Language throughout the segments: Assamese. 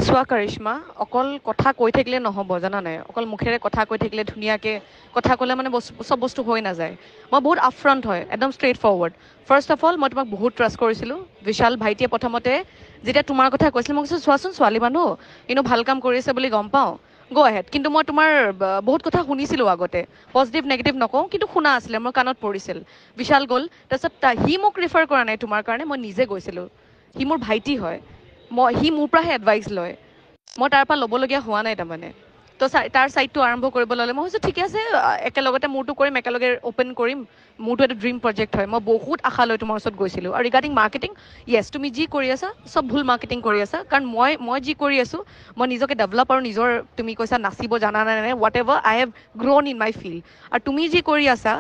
চোৱা কৰিশ্মা অকল কথা কৈ থাকিলে নহ'ব জানা নাই অকল মুখেৰে কথা কৈ থাকিলে ধুনীয়াকৈ কথা ক'লে মানে চব বস্তু হৈ নাযায় মই বহুত আপফ্ৰণ্ট হয় একদম straightforward first of all মই তোমাক বহুত ট্ৰাষ্ট কৰিছিলোঁ বিশাল ভাইটিয়ে প্ৰথমতে যেতিয়া তোমাৰ কথা কৈছিল মই কৈছোঁ চোৱাচোন ছোৱালী মানুহ ভাল কাম কৰি আছে বুলি গম পাওঁ গ' এহেড কিন্তু মই তোমাৰ বহুত কথা শুনিছিলোঁ আগতে পজিটিভ নেগেটিভ নকওঁ কিন্তু শুনা আছিলে মোৰ কাণত পৰিছিল বিশাল গ'ল তাৰপিছত সি মোক ৰিফাৰ কৰা নাই তোমাৰ কাৰণে মই নিজে গৈছিলোঁ সি মোৰ ভাইটি হয় সি মোৰ পৰাহে এডভাইচ লয় মই তাৰ পৰা ল'বলগীয়া হোৱা নাই তাৰমানে তো তাৰ ছাইডটো আৰম্ভ কৰিব ল'লে মই ভাবিছোঁ ঠিকে আছে একেলগতে মোৰটো কৰিম একেলগে অ'পেন কৰিম মোৰটো এটা ড্ৰিম প্ৰজেক্ট হয় মই বহুত আশা লৈ তোমাৰ ওচৰত গৈছিলোঁ আৰু ৰিগাৰ্ডিং মাৰ্কেটিং য়েছ তুমি যি কৰি আছা চব ভুল মাৰ্কেটিং কৰি আছা কাৰণ মই যি কৰি আছোঁ মই নিজকে ডেভেলপ আৰু নিজৰ তুমি কৈছা নাচিব জানা নাই নাই whatever I have grown in my field আৰু তুমি যি কৰি আছা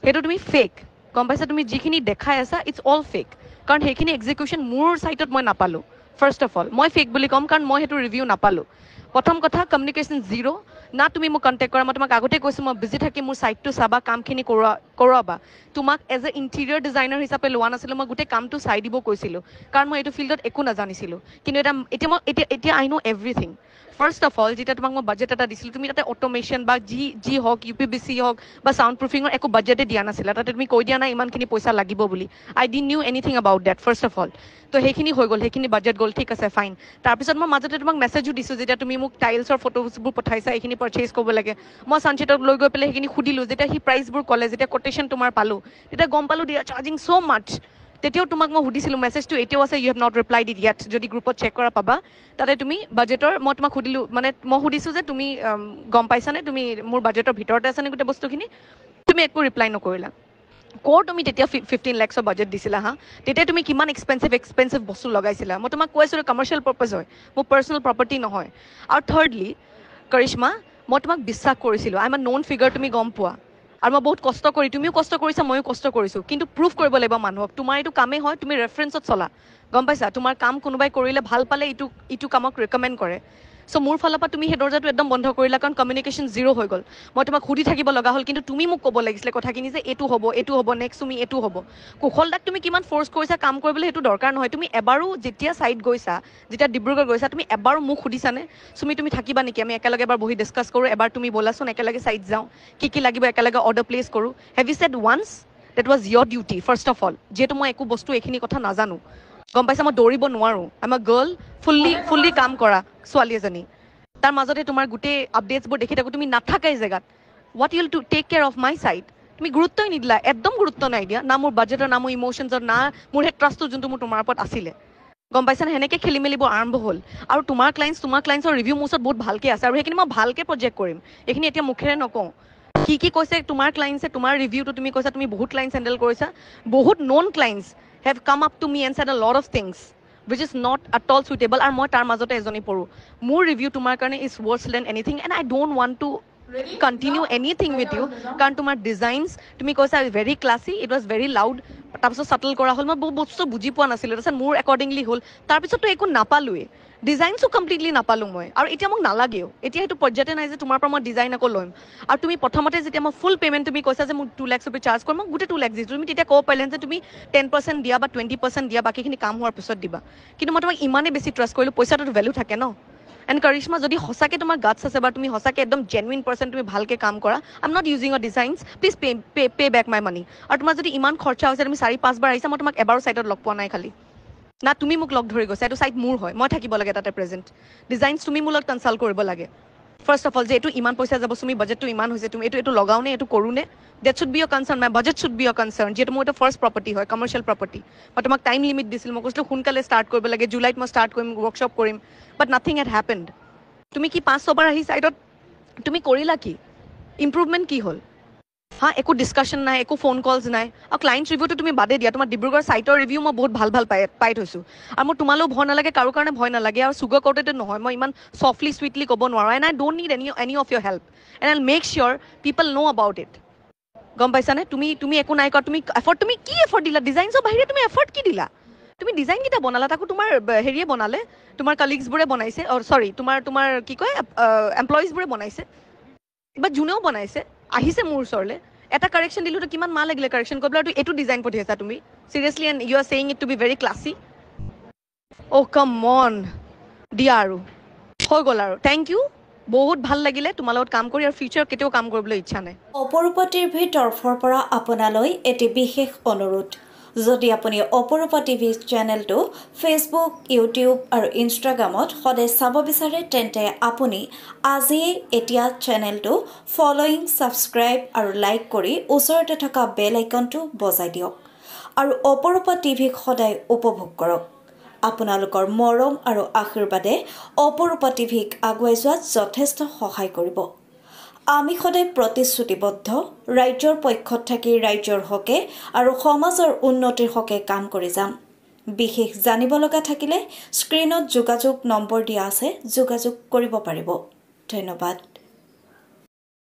সেইটো তুমি ফেক গম পাইছা তুমি যিখিনি দেখাই আছা ইটছ অল ফেক কাৰণ সেইখিনি এক্সিকিউশ্যন মোৰ ছাইটত মই নাপালোঁ ফাৰ্ষ্ট অফ অল মই ফেক বুলি ক'ম কাৰণ মই সেইটো ৰিভিউ নাপালোঁ প্ৰথম কথা কমিউনিকেশ্যন জিৰ' না তুমি মোক কণ্টেক্ট কৰা মই তোমাক আগতে কৈছোঁ মই বিজি থাকি মোৰ ছাইটটো চাবা কামখিনি কৰোৱাবা তোমাক এজ এ ইণ্টেৰিয়ৰ ডিজাইনাৰ হিচাপে লোৱা নাছিলোঁ মই গোটেই কামটো চাই দিব কৈছিলোঁ কাৰণ মই এইটো ফিল্ডত একো নাজানিছিলোঁ কিন্তু এতিয়া আই ন' এভৰিথিং ফাৰ্ষ্ট অফ অল যেতিয়া তোমাক মই বাজেট এটা দিছিলোঁ তুমি তাতে অট'মেশ্যন বা যি হওক UPVC হওক বা চাউণ্ড প্ৰুফিঙৰ একো বাজেটে দিয়া নাছিলা তাতে তুমি কৈ দিয়া নাই ইমানখিনি পইচা লাগিব বুলি I didn't knew anything about that first of all তো সেইখিনি হৈ গ'ল সেইখিনি বাজেট গ'ল ঠিক আছে ফাইন তাৰপিছত মই মাজতে তোমাক মেছেজো দিছোঁ যেতিয়া তুমি মোক টাইলছৰ ফটোজবোৰ পঠাইছা এইখিনি পাৰ্চেজ কৰিব লাগে মই ছানচিটক লৈ গৈ পেলাই সেইখিনি সুধিলোঁ যেতিয়া সি প্ৰাইচবোৰ ক'লে যেতিয়া কোটেশ্যন তোমাৰ পালোঁ তেতিয়া গম পালোঁ দিয়া চাৰ্জিং ছ' মাছ তেতিয়াও তোমাক মই সুধিছিলোঁ মেছেজটো এতিয়াও আছে ইউ হেভ নট ৰিপ্লাই দি ইয়াত যদি গ্ৰুপত চেক কৰা পাবা তাতে তুমি বাজেটৰ মই তোমাক সুধিলোঁ মানে মই সুধিছোঁ যে তুমি গম পাইছানে তুমি মোৰ বাজেটৰ ভিতৰতে আছেনে গোটেই বস্তুখিনি তুমি একো ৰিপ্লাই নকৰিলা তুমি তেতিয়া 15 lakhsৰ বাজেট দিছিলা হা তেতিয়া তুমি কিমান এক্সপেঞ্চিভ বস্তু লগাইছিলা মই তোমাক কৈ আছিলোঁ কমাৰ্চিয়েল পাৰ্পাছ হয় মোৰ পাৰ্চনেল প্ৰপাৰ্টি নহয় আৰু থাৰ্ডলি কৰিশ্মা মই তোমাক বিশ্বাস কৰিছিলোঁ I am a known figure তুমি গম পোৱা আৰু মই বহুত কষ্ট কৰি তুমিও কষ্ট কৰিছা ময়ো কষ্ট কৰিছোঁ কিন্তু প্ৰুফ কৰিব লাগিব মানুহক তোমাৰ এইটো কামেই হয় তুমি ৰেফাৰেঞ্চত চলা গম পাইছা তোমাৰ কাম কোনোবাই কৰিলে ভাল পালে ইটো কামক ৰেকমেণ্ড কৰে চ' মোৰ ফালৰ পৰা তুমি সেই দৰ্জাটো একদম বন্ধ কৰিলা কাৰণ কমিউনিকেশ্যন জিৰ' হৈ গ'ল মই তোমাক সুধি থাকিব লগা হ'ল কিন্তু তুমি মোক ক'ব লাগিছিলে কথাখিনি যে এইটো হ'ব নেক্সট তুমি এইটো হ'ব কুশলদাক তুমি কিমান ফ'ৰ্চ কৰিছা কাম কৰিবলৈ সেইটো দৰকাৰ নহয় তুমি এবাৰো যেতিয়া ছাইট গৈছা যেতিয়া ডিব্ৰুগড় গৈছা তুমি এবাৰো মোক সুধিছানে তুমি থাকিবা নেকি আমি একেলগে এবাৰ বহি ডিছকাছ কৰোঁ এবাৰ তুমি ব'লাচোন একেলগে ছাইট যাওঁ কি লাগিব একেলগে অৰ্ডাৰ প্লেচ কৰোঁ have you said once that was your duty first of all যিহেতু মই একো বস্তু এইখিনি কথা নাজানো গম পাইছা মই দৌৰিব নোৱাৰোঁ আই এম এ গাৰ্ল ফুল্লি কাম কৰা ছোৱালী এজনী তাৰ মাজতে তোমাৰ গোটেই আপডেটছবোৰ দেখি থাকোঁ তুমি নাথাকাই জেগাত what you'll to take care of my side তুমি গুৰুত্বই নিদিলা একদম গুৰুত্ব নাই দিয়া না মোৰ বাজেটৰ না মোৰ ইম'শ্যনছৰ না মোৰ সেই ট্ৰাষ্টটো যোনটো মোৰ তোমাৰ ওপৰত আছিলে গম পাইছানে সেনেকৈ খেলি মেলিবোৰ আৰম্ভ হ'ল আৰু তোমাৰ ক্লাইণ্টছৰ ৰিভিউ মোৰ ওচৰত বহুত ভালকৈ আছে আৰু সেইখিনি মই ভালকৈ প্ৰজেক্ট কৰিম এইখিনি এতিয়া মুখেৰে নকওঁ কি কৈছে তোমাৰ ক্লাইণ্টছে তোমাৰ ৰিভিউটো তুমি কৈছা তুমি বহুত ক্লাইণ্টছ হেণ্ডেল কৰিছা বহুত known clients have come up to me and said a lot of things which is not at all suitable আৰু মই তাৰ মাজতে এজনী পঢ়োঁ মোৰ ৰিভিউ তোমাৰ কাৰণে is worse than anything and I don't want to continue anything with you কাৰণ তোমাৰ ডিজাইনছ তুমি কৈছা very classy it was very loud তাৰপিছত চাটল কৰা হ'ল মই বহুত বস্তু বুজি পোৱা নাছিলোঁ তাৰপিছত মোৰ একৰ্ডিংলি হ'ল তাৰপিছততো একো নাপালোৱেই ডিজাইনছো কমপ্লিটলি নাপালোঁ মই আৰু এতিয়া মোক নালাগেও এতিয়া সেইটো পৰ্যায়তে নাই যে তোমাৰ পৰা মই ডিজাইন আকৌ ল'ম আৰু তুমি প্ৰথমতে যেতিয়া মই ফুল পে'মেণ্ট তুমি কৈছা যে মোক 2 lakhs rupees চাৰ্জ কৰিম মই গোটেই 2 lakhs দিছোঁ তুমি তেতিয়া ক'ব পাৰিলেন যে তুমি 10% দিয়া বা 20% দিয়া বাকীখিনি কাম হোৱাৰ পিছত দিবা কিন্তু মই তোমাক ইমানেই বেছি ট্ৰাষ্ট কৰিলোঁ পইচাটোতো ভেলু থাকে ন এণ্ড কৰিশ্মা যদি সঁচাকৈ তোমাৰ গাটছ আছে বা তুমি সঁচাকৈ একদম জেনুইন পাৰ্চন তুমি ভালকৈ কাম কৰা I am not using a designs please pay back my money আৰু তোমাৰ যদি ইমান খৰচা হৈছে তুমি 4-5 বাৰ আহিছা মই তোমাক এবাৰো ছাইটত লগ পোৱা নাই খালি না তুমি মোক লগ ধৰি গৈছা এইটো ছাইট মোৰ হয় মই থাকিব লাগে তাতে প্ৰেজেণ্ট ডিজাইনছ তুমি মোৰ লগত কনচাল্ট কৰিব লাগে ফাৰ্ষ্ট অফ অল যে এইটো ইমান পইচা যাব তুমি বাজেটটো ইমান হৈছে তুমি এইটো লগাওনে এইটো কৰোঁনে that should be a' concern my budget should be a' concern যিহেতু মোৰ এইটো ফাৰ্ষ্ট প্ৰপাৰ্টি হয় কমাৰ্চিয়েল প্ৰপাৰ্টি মই তোমাক টাইম লিমিট দিছিলোঁ মই কৈছিলোঁ সোনকালে ষ্টাৰ্ট কৰিব লাগে জুলাইত মই ষ্টাৰ্ট কৰিম ৱৰ্কশ্বপ কৰিম বাট নাথিং হেড হেপেণ্ড তুমি কি 5-6 বাৰ আহি ছাইটত তুমি কৰিলা কি ইম্প্ৰুভমেণ্ট কি হ'ল হা একো ডিছকাশ্যন নাই একো ফোন কলছ নাই আৰু ক্লাইণ্ট ৰিভিউটো তুমি বাদে দিয়া তোমাৰ ডিব্ৰুগড় ছাইটৰ ৰিভিউ মই বহুত ভাল পাই থৈছোঁ আৰু মোৰ তোমালৈও ভয় নালাগে কাৰো কাৰণে ভয় নালাগে আৰু চুগাৰ কটেড নহয় মই ইমান চফ্টলি চুইটলি ক'ব নোৱাৰোঁ and I don't need any of your help and I make sure people know' about it গম পাইছানে তুমি একো নাই কৰা তুমি কি এফৰ্ট দিলা ডিজাইনছৰ বাহিৰে তুমি এফৰ্ট কি দিলা তুমি ডিজাইনকেইটা বনালা তাকো তোমাৰ হেৰিয়ে বনালে তোমাৰ কালিগছবোৰে বনাইছে চৰি তোমাৰ কি কয় এমপ্লয়িজবোৰে বনাইছে বা যোনেও বনাইছে আহিছে মোৰ ওচৰলৈ এটা কাৰেকশ্যন দিলোঁ কিমান মাহ লাগিলে কাৰেকশ্যন কৰিবলৈ এইটো ডিজাইন পঠিয়াইছা তুমি seriously and you are saying it to be very classy oh' come on দিয়া আৰু হৈ গ'ল আৰু থেংক ইউ বহুত ভাল লাগিলে তোমাৰ লগত কাম কৰি আৰু ফিউচাৰ কেতিয়াও কাম কৰিবলৈ ইচ্ছা নাই অপৰূপা টিভিৰ তৰফৰ পৰা আপোনালৈ এটি বিশেষ অনুৰোধ যদি আপুনি অপৰূপা টিভি চেনেলটো ফেচবুক ইউটিউব আৰু ইনষ্টাগ্ৰামত সদায় চাব বিচাৰে তেন্তে আপুনি আজিয়েই এতিয়া চেনেলটো ফলোইং ছাবস্ক্ৰাইব আৰু লাইক কৰি ওচৰতে থকা বেল আইকনটো বজাই দিয়ক আৰু অপৰূপা টিভিক সদায় উপভোগ কৰক আপোনালোকৰ মৰম আৰু আশীৰ্বাদে অপৰূপা টিভিক আগুৱাই যোৱাত যথেষ্ট সহায় কৰিব আমি সদায় প্ৰতিশ্ৰুতিবদ্ধ ৰাজ্যৰ পক্ষত থাকি ৰাজ্যৰ হকে আৰু সমাজৰ উন্নতিৰ হকে কাম কৰি যাম বিশেষ জানিব লগা থাকিলে স্ক্ৰীনত যোগাযোগ নম্বৰ দিয়া আছে যোগাযোগ কৰিব পাৰিব ধন্যবাদ